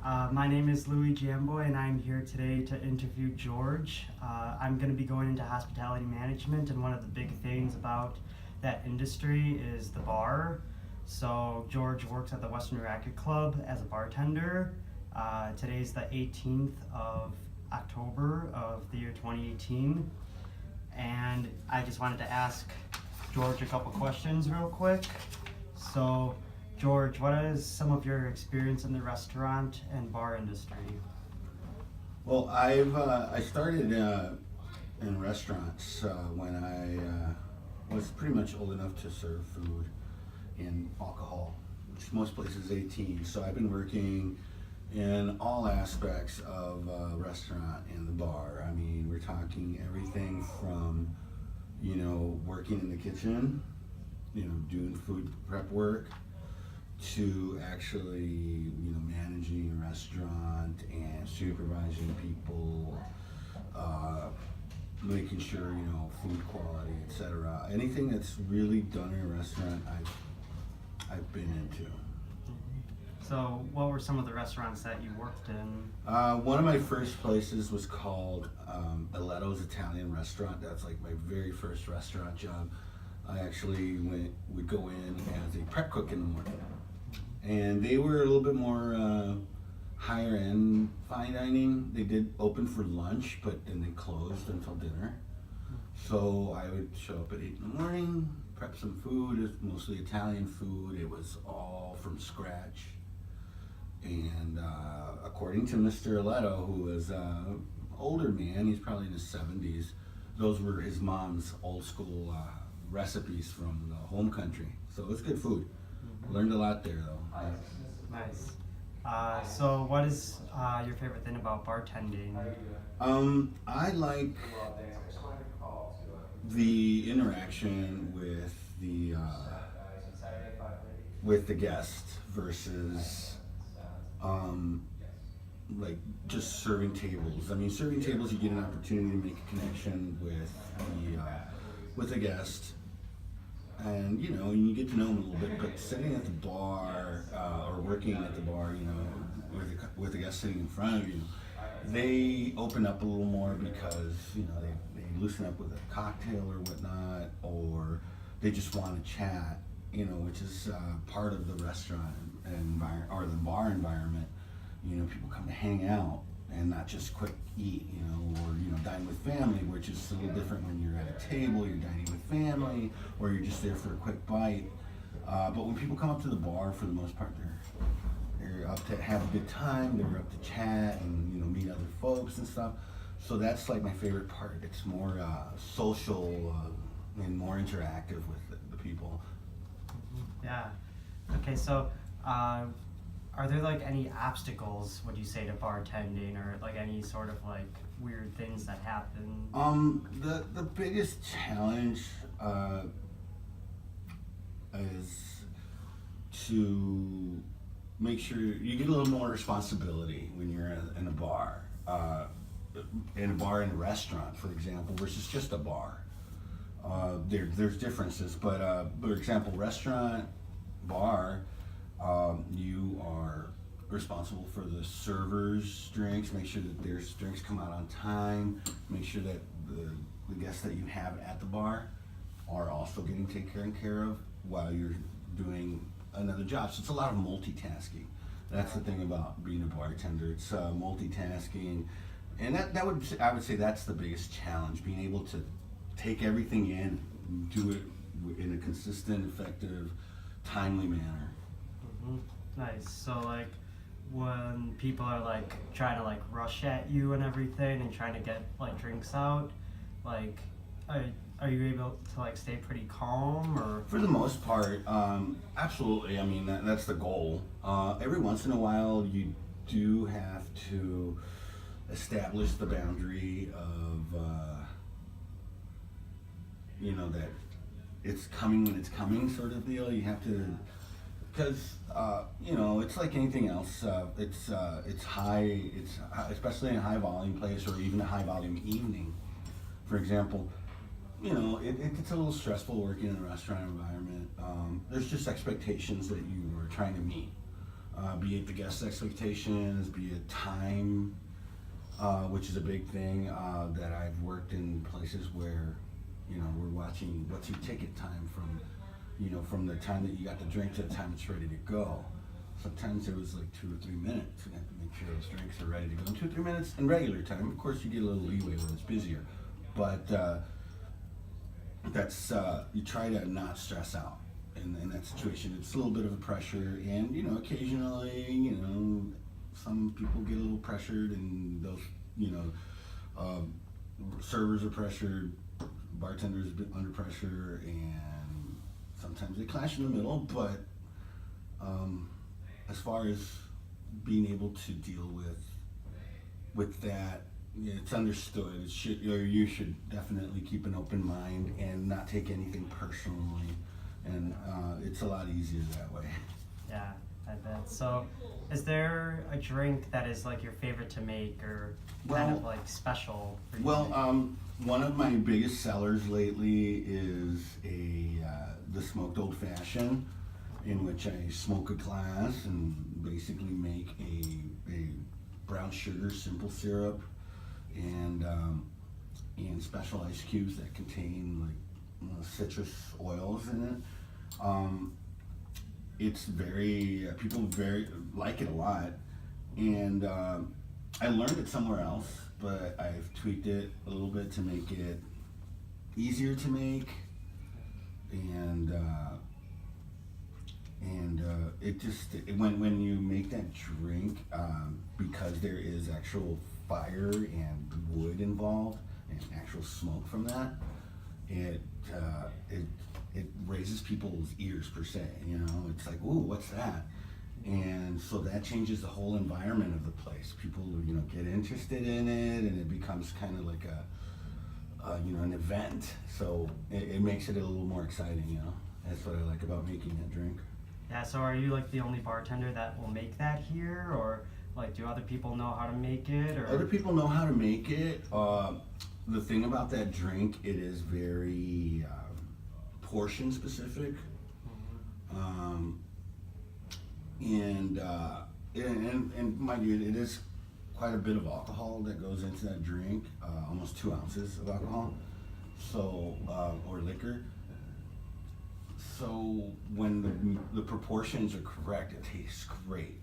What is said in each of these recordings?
My name is Louis Giamboy, and I'm here today to interview George. I'm going to be going into hospitality management, and one of the big things about that industry is the bar. So, George works at the Western Racket Club as a bartender. Today's the 18th of October of the year 2018, and I just wanted to ask George a couple questions real quick. So, George, what is some of your experience in the restaurant and bar industry? Well, I started in restaurants when I was pretty much old enough to serve food and alcohol, which most places 18. So I've been working in all aspects of restaurant and the bar. I mean, we're talking everything from, working in the kitchen, doing food prep work, to actually, managing a restaurant and supervising people, making sure, food quality, etc. Anything that's really done in a restaurant, I've been into. So, what were some of the restaurants that you worked in? One of my first places was called Aletto's Italian Restaurant. That's like my very first restaurant job. I actually would go in as a prep cook in the morning. And they were a little bit more higher end fine dining. They did open for lunch, but then they closed until dinner. So I would show up at 8 in the morning, prep some food. It's mostly Italian food. It was all from scratch. And according to Mr. Aletto, who was an older man, he's probably in his 70s, those were his mom's old school recipes from the home country. So it was good food. Learned a lot there, though. Nice. So, what is your favorite thing about bartending? I like the interaction with the guest versus like just serving tables. I mean, serving tables, you get an opportunity to make a connection with the guest. And you get to know them a little bit, but sitting at the bar or working at the bar, with the guest sitting in front of you, they open up a little more because they loosen up with a cocktail or whatnot, or they just want to chat, which is part of the restaurant environment or the bar environment. People come to hang out and not just quick eat, or dine with family, which is a little different when you're at a table, you're dining with family, or you're just there for a quick bite. But when people come up to the bar, for the most part, they're up to have a good time, they're up to chat and meet other folks and stuff. So that's like my favorite part. It's more social and more interactive with the people. Yeah. Okay, so are there like any obstacles, would you say, to bartending, or like any sort of like weird things that happen? The biggest challenge is to make sure you get a little more responsibility when you're in a bar. In a restaurant, for example, versus just a bar. There's differences, but for example, restaurant, bar, you are responsible for the servers' drinks, make sure that their drinks come out on time, make sure that the guests that you have at the bar are also getting taken care of while you're doing another job. So it's a lot of multitasking. That's the thing about being a bartender. It's multitasking, and I would say that's the biggest challenge: being able to take everything in, do it in a consistent, effective, timely manner. Nice. So like when people are like trying to like rush at you and everything and trying to get like drinks out, like are you able to like stay pretty calm? Or For the most part, absolutely. I mean, that's the goal. Every once in a while, you do have to establish the boundary of that it's coming when it's coming, sort of deal. You have to, because it's like anything else. It's high. Especially in a high volume place or even a high volume evening. For example, it gets a little stressful working in a restaurant environment. There's just expectations that you are trying to meet. be it the guest expectations, be it time, which is a big thing that I've worked in places where, we're watching what's your ticket time from the time that you got the drink to the time it's ready to go. Sometimes it was like 2 or 3 minutes. You have to make sure those drinks are ready to go in 2 or 3 minutes in regular time. Of course, you get a little leeway when it's busier, but that's you try to not stress out in that situation. It's a little bit of a pressure, and occasionally, some people get a little pressured, and those, servers are pressured, bartenders a bit under pressure, and sometimes they clash in the middle. But as far as being able to deal with that, it's understood. You should definitely keep an open mind and not take anything personally, and it's a lot easier that way. Yeah, I bet. So, is there a drink that is like your favorite to make, or kind of like special for you? Well, one of my biggest sellers lately is the smoked old fashioned, in which I smoke a glass and basically make a brown sugar simple syrup and special ice cubes that contain like citrus oils in it. It's very people very like it a lot, and I learned it somewhere else, but I've tweaked it a little bit to make it easier to make, and when you make that drink, because there is actual fire and wood involved and actual smoke from that, it raises people's ears per se. It's like, ooh, what's that? And so that changes the whole environment of the place. People get interested in it, and it becomes kind of like an event. So it makes it a little more exciting. That's what I like about making that drink. Yeah, so are you like the only bartender that will make that here, or like do other people know how to make it? Or other people know how to make it. The thing about that drink, it is very portion specific, and mind you, it is quite a bit of alcohol that goes into that drink, almost 2 ounces of alcohol, so or liquor. So when the proportions are correct, it tastes great.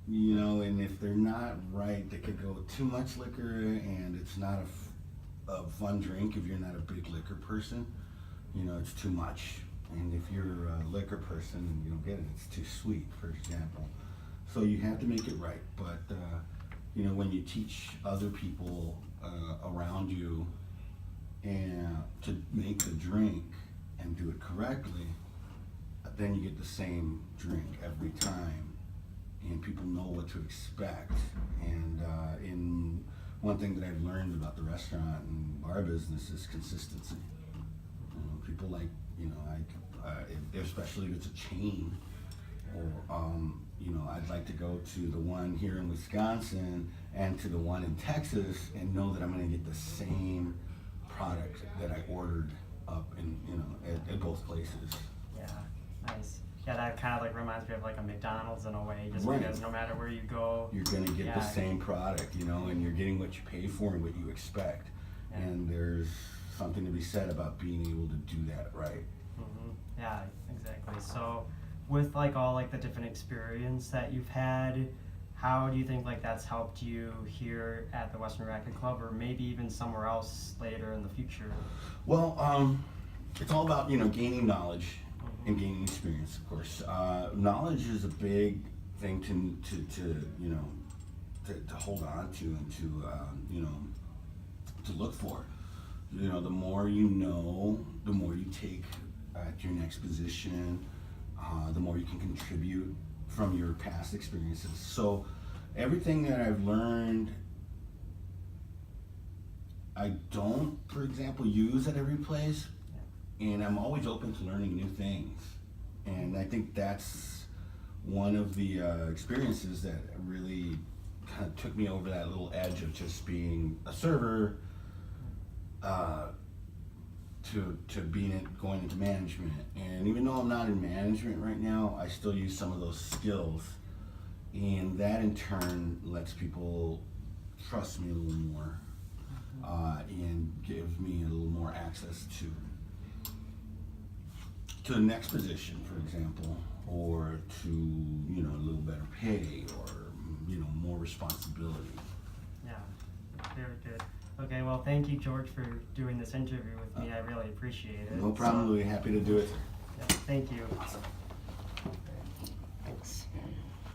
And if they're not right, they could go too much liquor, and it's not a fun drink if you're not a big liquor person. It's too much. And if you're a liquor person and you don't get it, it's too sweet, for example. So you have to make it right. But when you teach other people around you and to make the drink and do it correctly, then you get the same drink every time, and people know what to expect. And in one thing that I've learned about the restaurant and bar business is consistency. People like, especially if it's a chain, or I'd like to go to the one here in Wisconsin and to the one in Texas and know that I'm going to get the same product that I ordered up in at both places. Yeah, nice. Yeah, that kind of like reminds me of like a McDonald's in a way, just Right. because no matter where you go, You're going to get the Yeah. same product, and you're getting what you pay for and what you expect. Yeah. And there's something to be said about being able to do that right. Yeah, exactly. So, with like all like the different experience that you've had, how do you think like that's helped you here at the Western Racket Club, or maybe even somewhere else later in the future? Well, it's all about gaining knowledge and gaining experience, of course. Knowledge is a big thing to hold on to and to look for. The more you know, the more you take at your next position, the more you can contribute from your past experiences. So everything that I've learned, I don't, for example, use at every place, and I'm always open to learning new things. And I think that's one of the experiences that really kind of took me over that little edge of just being a server to going into management. And even though I'm not in management right now, I still use some of those skills and that in turn lets people trust me a little more, and gives me a little more access to the next position, for example, or to, you know, a little better pay, or, you know, more responsibility. Yeah, very good. Okay, well, thank you, George, for doing this interview with me. I really appreciate it. No problem, So, Louis. Happy to do it. yeah, thank you. Awesome.